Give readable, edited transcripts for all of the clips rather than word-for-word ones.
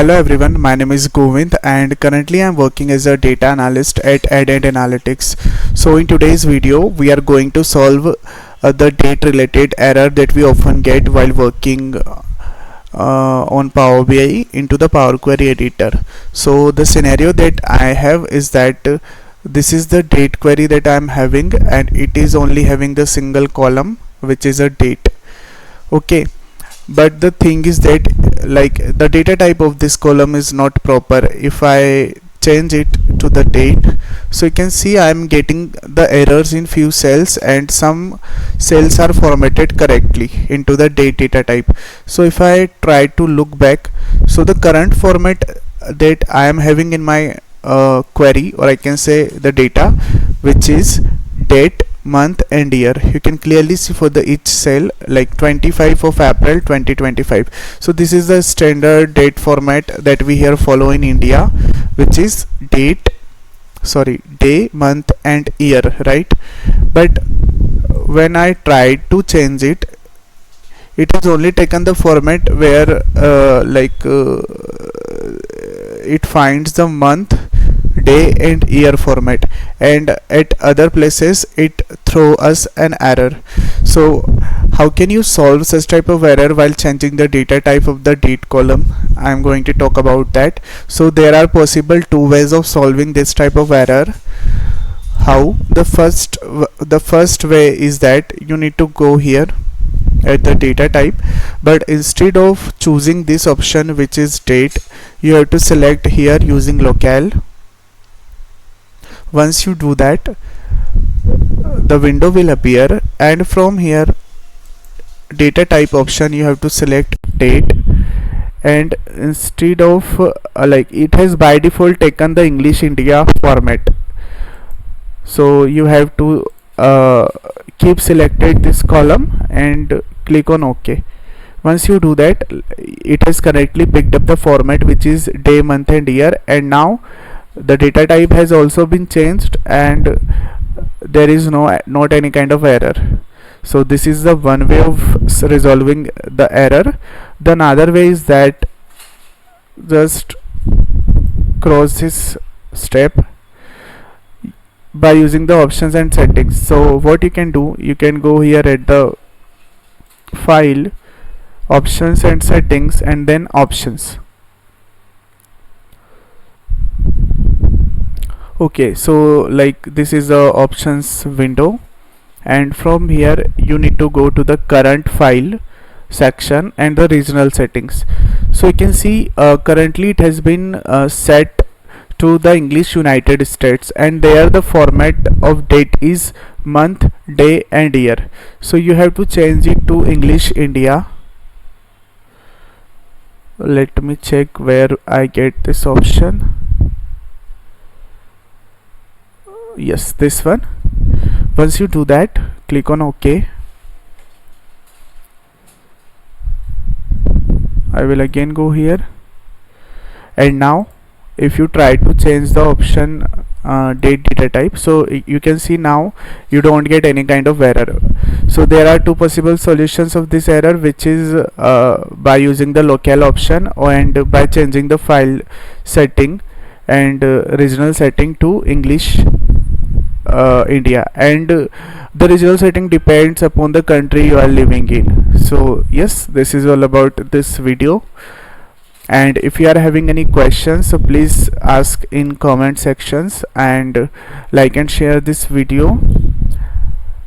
Hello everyone, my name is Govind and currently I am working as a data analyst at Addend Analytics. So in today's video we are going to solve the date related error that we often get while working on Power BI into the Power Query editor. So the scenario that I have is that this is the date query that I am having and it is only having the single column which is a date. Okay, but the thing is that like the data type of this column is not proper. If I change it to the date, so you can see I am getting the errors in few cells and some cells are formatted correctly into the date data type. So if I try to look back, so the current format that I am having in my query, or I can say the data, which is date, month and year, you can clearly see for the each cell like 25 of April 2025. So this is the standard date format that we here follow in India, which is day, month and year, right? But when I tried to change it, it has only taken the format where it finds the month, day and year format, and at other places it throw us an error. So how can you solve such type of error while changing the data type of the date column? I am going to talk about that. So there are possible two ways of solving this type of error. How? The first way is that you need to go here at the data type, but instead of choosing this option which is date, you have to select here using locale. Once you do that, the window will appear, and from here data type option you have to select date, and instead of it has by default taken the English India format, so you have to keep selected this column and click on OK. Once you do that, it has correctly picked up the format which is day, month and year, and now the data type has also been changed and there is not any kind of error. So this is the one way of resolving the error. The another way is that just cross this step by using the options and settings. So what you can do, you can go here at the file, options and settings, and then options. Okay, so like this is the options window, and from here you need to go to the current file section and the regional settings. So you can see currently it has been set to the English United States, and there the format of date is month, day and year. So you have to change it to English India. Let me check where I get this option. Yes, this one. Once you do that, click on OK. I will again go here, and now if you try to change the option date data type, so you can see now you don't get any kind of error. So there are two possible solutions of this error, which is by using the locale option and by changing the file setting and regional setting to English India, and the regional setting depends upon the country you are living in. So yes, this is all about this video, and if you are having any questions, so please ask in comment sections, and like and share this video,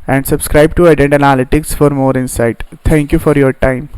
and subscribe to Addend Analytics for more insight. Thank you for your time.